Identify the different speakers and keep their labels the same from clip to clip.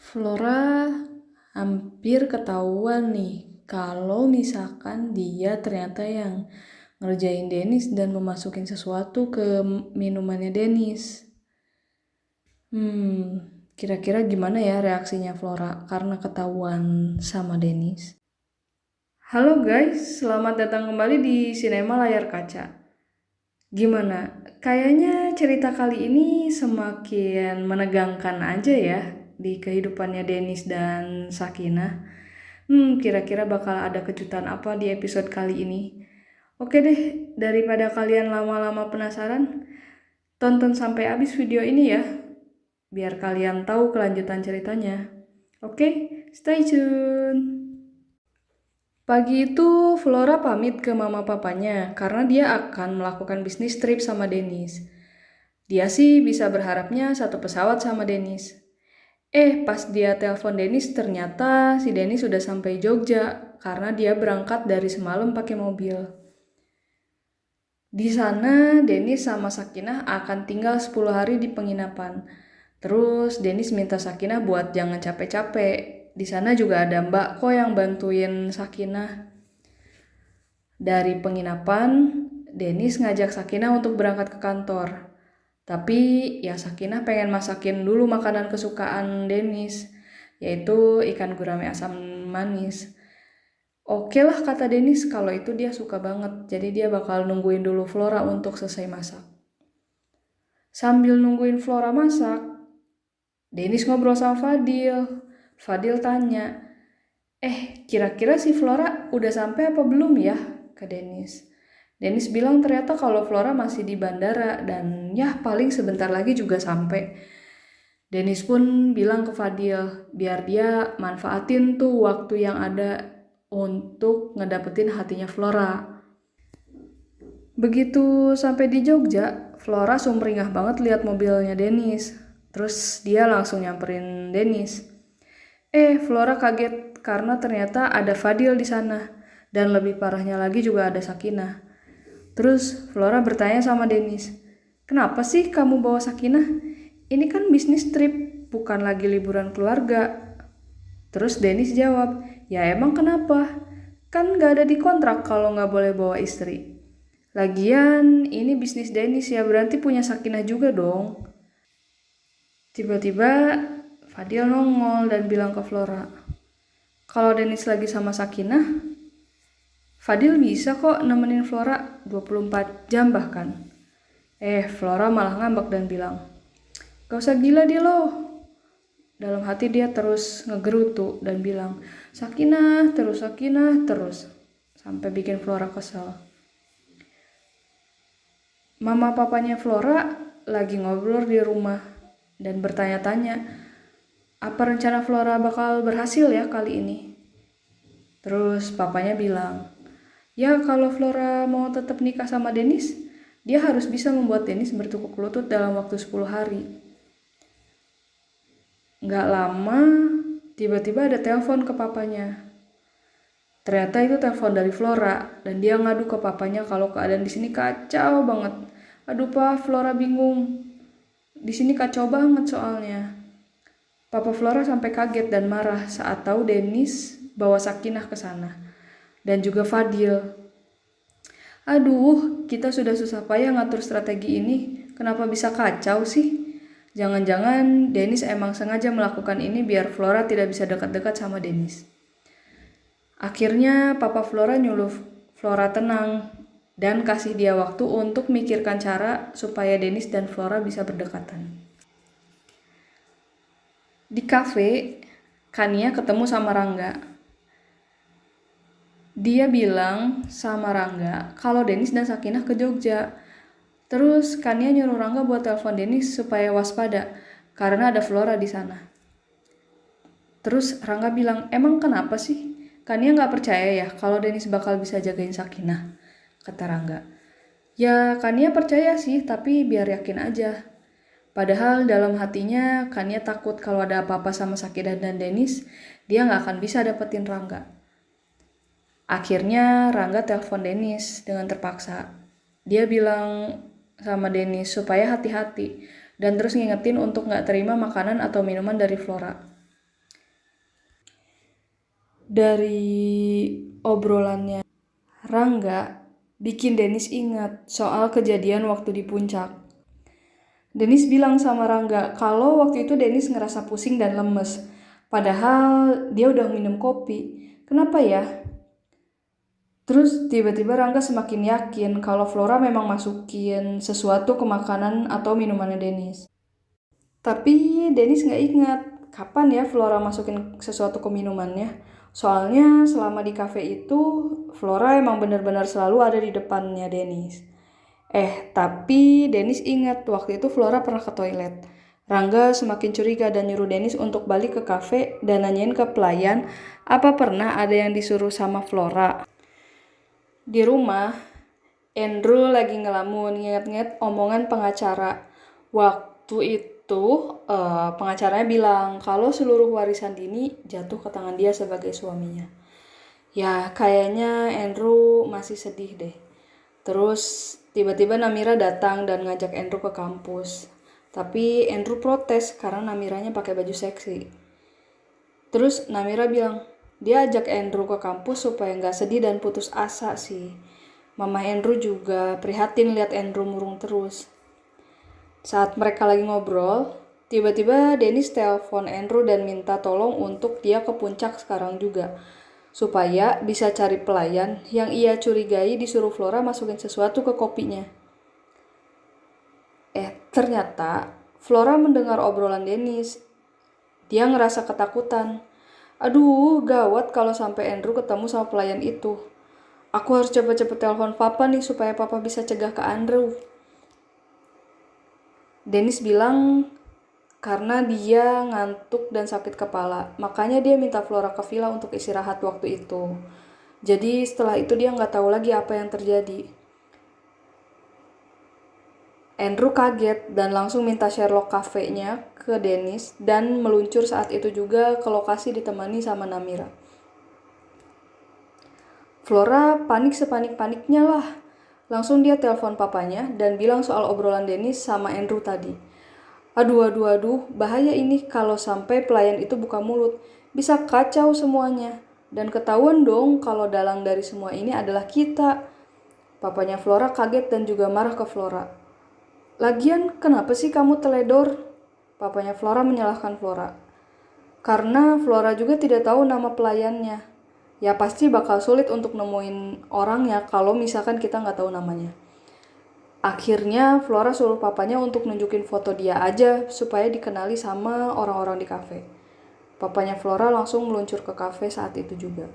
Speaker 1: Flora hampir ketahuan nih kalau misalkan dia ternyata yang ngerjain Dennis dan memasukin sesuatu ke minumannya Dennis. Kira-kira gimana ya reaksinya Flora karena ketahuan sama Dennis? Halo guys, selamat datang kembali di Sinema Layar Kaca. Gimana? Kayaknya cerita kali ini semakin menegangkan aja ya di kehidupannya Dennis dan Sakinah. Kira-kira bakal ada kejutan apa di episode kali ini? Oke deh, daripada kalian lama-lama penasaran, tonton sampai habis video ini ya, biar kalian tahu kelanjutan ceritanya. Oke, stay tune. Pagi itu Flora pamit ke mama papanya karena dia akan melakukan bisnis trip sama Dennis. Dia sih bisa berharapnya satu pesawat sama Dennis. Pas dia telepon Dennis ternyata si Dennis sudah sampai Jogja karena dia berangkat dari semalam pakai mobil. Di sana Dennis sama Sakinah akan tinggal 10 hari di penginapan. Terus Dennis minta Sakinah buat jangan capek-capek. Di sana juga ada Mbak kok yang bantuin Sakinah. Dari penginapan, Dennis ngajak Sakinah untuk berangkat ke kantor. Tapi ya Sakinah pengen masakin dulu makanan kesukaan Dennis, yaitu ikan gurame asam manis. Oke lah kata Dennis kalau itu dia suka banget, jadi dia bakal nungguin dulu Flora untuk selesai masak. Sambil nungguin Flora masak, Dennis ngobrol sama Fadil. Fadil tanya, kira-kira si Flora udah sampai apa belum ya? Ke Dennis. Dennis bilang ternyata kalau Flora masih di bandara dan ya paling sebentar lagi juga sampai. Dennis pun bilang ke Fadil biar dia manfaatin tuh waktu yang ada untuk ngedapetin hatinya Flora. Begitu sampai di Jogja, Flora sumringah banget lihat mobilnya Dennis. Terus dia langsung nyamperin Dennis. Flora kaget karena ternyata ada Fadil di sana dan lebih parahnya lagi juga ada Sakinah. Terus Flora bertanya sama Dennis, "Kenapa sih kamu bawa Sakinah? Ini kan bisnis trip, bukan lagi liburan keluarga." Terus Dennis jawab, "Ya emang kenapa? Kan gak ada di kontrak kalau gak boleh bawa istri. Lagian ini bisnis Dennis ya berarti punya Sakinah juga dong." Tiba-tiba Fadil nongol dan bilang ke Flora, "Kalau Dennis lagi sama Sakinah, Fadil bisa kok nemenin Flora 24 jam bahkan." Flora malah ngambek dan bilang, "Gak usah gila dia loh." Dalam hati dia terus ngegerutu dan bilang, Sakinah terus, sampai bikin Flora kesel. Mama papanya Flora lagi ngobrol di rumah dan bertanya-tanya, apa rencana Flora bakal berhasil ya kali ini? Terus papanya bilang, ya kalau Flora mau tetap nikah sama Dennis, dia harus bisa membuat Dennis bertukuk lutut dalam waktu 10 hari. Nggak lama, tiba-tiba ada telepon ke papanya. Ternyata itu telepon dari Flora dan dia ngadu ke papanya kalau keadaan di sini kacau banget. "Aduh Pa, Flora bingung. Di sini kacau banget soalnya." Papa Flora sampai kaget dan marah saat tahu Dennis bawa Sakinah ke sana dan juga Fadil. "Aduh, kita sudah susah payah ngatur strategi ini. Kenapa bisa kacau sih? Jangan-jangan Dennis emang sengaja melakukan ini biar Flora tidak bisa dekat-dekat sama Dennis." Akhirnya Papa Flora nyuruh Flora tenang dan kasih dia waktu untuk mikirkan cara supaya Dennis dan Flora bisa berdekatan. Di kafe, Kania ketemu sama Rangga. Dia bilang sama Rangga kalau Dennis dan Sakinah ke Jogja. Terus Kania nyuruh Rangga buat telepon Dennis supaya waspada karena ada Flora di sana. Terus Rangga bilang, "Emang kenapa sih? Kania gak percaya ya kalau Dennis bakal bisa jagain Sakinah?" Kata Rangga. "Ya Kania percaya sih, tapi biar yakin aja." Padahal dalam hatinya Kania takut kalau ada apa-apa sama Sakinah dan Dennis, dia gak akan bisa dapetin Rangga. Akhirnya Rangga telepon Dennis dengan terpaksa. Dia bilang sama Dennis supaya hati-hati dan terus ngingetin untuk gak terima makanan atau minuman dari Flora. Dari obrolannya Rangga bikin Dennis ingat soal kejadian waktu di puncak. Dennis bilang sama Rangga kalau waktu itu Dennis ngerasa pusing dan lemes. Padahal dia udah minum kopi. Kenapa ya? Terus tiba-tiba Rangga semakin yakin kalau Flora memang masukin sesuatu ke makanan atau minumannya Dennis. Tapi Dennis nggak ingat kapan ya Flora masukin sesuatu ke minumannya. Soalnya selama di cafe itu Flora emang benar-benar selalu ada di depannya Dennis. Tapi Dennis ingat waktu itu Flora pernah ke toilet. Rangga semakin curiga dan nyuruh Dennis untuk balik ke kafe dan nanyain ke pelayan apa pernah ada yang disuruh sama Flora. Di rumah, Andrew lagi ngelamun, nginget-nginget omongan pengacara. Waktu itu, pengacaranya bilang kalau seluruh warisan Dini jatuh ke tangan dia sebagai suaminya. Ya, kayaknya Andrew masih sedih deh. Terus, tiba-tiba Namira datang dan ngajak Andrew ke kampus. Tapi Andrew protes karena Namiranya pakai baju seksi. Terus Namira bilang, dia ajak Andrew ke kampus supaya nggak sedih dan putus asa sih. Mama Andrew juga prihatin lihat Andrew murung terus. Saat mereka lagi ngobrol, tiba-tiba Dennis telepon Andrew dan minta tolong untuk dia ke puncak sekarang juga. Supaya bisa cari pelayan yang ia curigai disuruh Flora masukin sesuatu ke kopinya. Ternyata Flora mendengar obrolan Dennis. Dia ngerasa ketakutan. Aduh, gawat kalau sampai Andrew ketemu sama pelayan itu. Aku harus cepet-cepet telepon papa nih supaya papa bisa cegah ke Andrew. Dennis bilang karena dia ngantuk dan sakit kepala, makanya dia minta Flora ke villa untuk istirahat waktu itu. Jadi setelah itu dia nggak tahu lagi apa yang terjadi. Andrew kaget dan langsung minta Sherlock cafe-nya ke Dennis dan meluncur saat itu juga ke lokasi ditemani sama Namira. Flora panik sepanik-paniknya lah. Langsung dia telepon papanya dan bilang soal obrolan Dennis sama Andrew tadi. Aduh, bahaya ini kalau sampai pelayan itu buka mulut. Bisa kacau semuanya. Dan ketahuan dong kalau dalang dari semua ini adalah kita. Papanya Flora kaget dan juga marah ke Flora. Lagian kenapa sih kamu teledor? Papanya Flora menyalahkan Flora. Karena Flora juga tidak tahu nama pelayannya. Ya pasti bakal sulit untuk nemuin orangnya kalau misalkan kita nggak tahu namanya. Akhirnya Flora suruh papanya untuk nunjukin foto dia aja supaya dikenali sama orang-orang di kafe. Papanya Flora langsung meluncur ke kafe saat itu juga.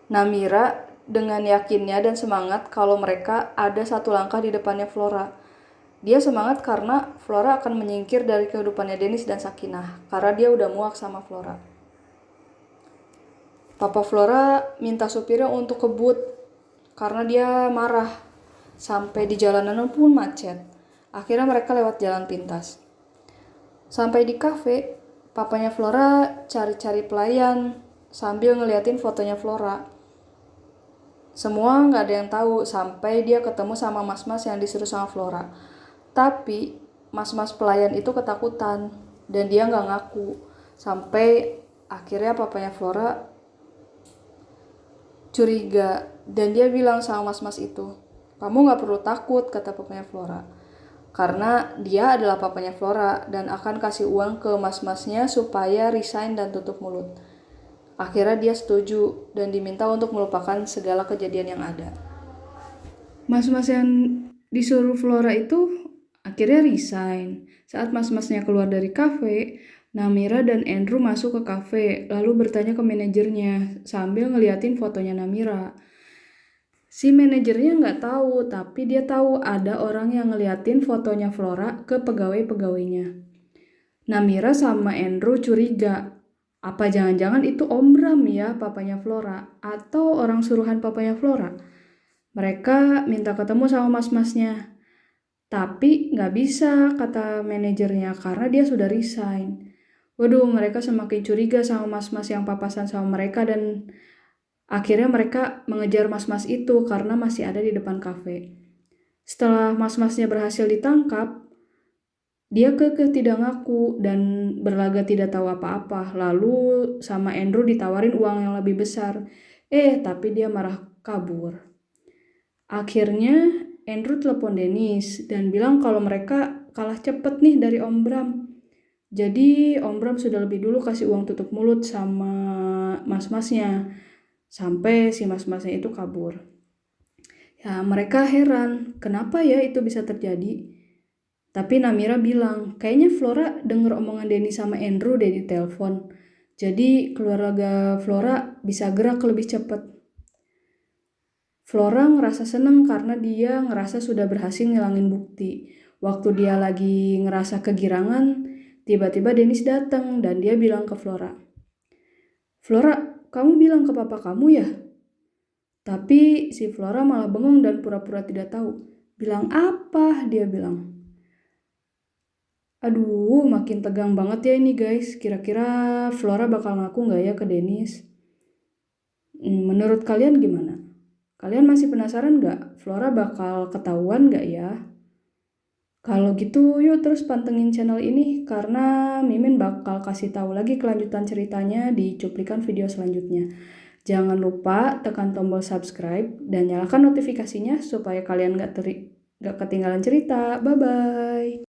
Speaker 1: Namira dengan yakinnya dan semangat kalau mereka ada satu langkah di depannya Flora. Dia semangat karena Flora akan menyingkir dari kehidupannya Dennis dan Sakinah karena dia udah muak sama Flora. Papa Flora minta supirnya untuk kebut karena dia marah. Sampai di jalanan pun macet. Akhirnya mereka lewat jalan pintas. Sampai di kafe, papanya Flora cari-cari pelayan sambil ngeliatin fotonya Flora. Semua nggak ada yang tahu sampai dia ketemu sama mas-mas yang disuruh sama Flora. Tapi mas-mas pelayan itu ketakutan dan dia nggak ngaku. Sampai akhirnya papanya Flora curiga dan dia bilang sama mas-mas itu, kamu nggak perlu takut, kata papanya Flora. Karena dia adalah papanya Flora dan akan kasih uang ke mas-masnya supaya resign dan tutup mulut. Akhirnya dia setuju dan diminta untuk melupakan segala kejadian yang ada. Mas-mas yang disuruh Flora itu akhirnya resign. Saat mas-masnya keluar dari kafe, Namira dan Andrew masuk ke kafe lalu bertanya ke manajernya sambil ngeliatin fotonya Namira. Si manajernya nggak tahu, tapi dia tahu ada orang yang ngeliatin fotonya Flora ke pegawai-pegawainya. Namira sama Andrew curiga. Apa jangan-jangan itu Om Bram ya, papanya Flora, atau orang suruhan papanya Flora? Mereka minta ketemu sama mas-masnya. Tapi nggak bisa, kata manajernya, karena dia sudah resign. Waduh, mereka semakin curiga sama mas-mas yang papasan sama mereka dan akhirnya mereka mengejar mas-mas itu karena masih ada di depan kafe. Setelah mas-masnya berhasil ditangkap, Dia kekeh tidak ngaku dan berlagak tidak tahu apa-apa. Lalu sama Andrew ditawarin uang yang lebih besar. Tapi dia marah kabur. Akhirnya Andrew telepon Dennis dan bilang kalau mereka kalah cepet nih dari Om Bram. Jadi Om Bram sudah lebih dulu kasih uang tutup mulut sama mas-masnya. Sampai si mas-masnya itu kabur. Ya mereka heran, kenapa ya itu bisa terjadi? Tapi Namira bilang, kayaknya Flora denger omongan Denny sama Andrew deh di telepon. Jadi keluarga Flora bisa gerak lebih cepat. Flora ngerasa seneng karena dia ngerasa sudah berhasil ngilangin bukti. Waktu dia lagi ngerasa kegirangan, tiba-tiba Dennis datang dan dia bilang ke Flora, Flora, kamu bilang ke papa kamu ya? Tapi si Flora malah bengong dan pura-pura tidak tahu. Bilang apa? Dia bilang. Aduh, makin tegang banget ya ini guys. Kira-kira Flora bakal ngaku nggak ya ke Dennis? Menurut kalian gimana? Kalian masih penasaran nggak? Flora bakal ketahuan nggak ya? Kalau gitu yuk terus pantengin channel ini karena Mimin bakal kasih tahu lagi kelanjutan ceritanya di cuplikan video selanjutnya. Jangan lupa tekan tombol subscribe dan nyalakan notifikasinya supaya kalian nggak ketinggalan cerita. Bye-bye.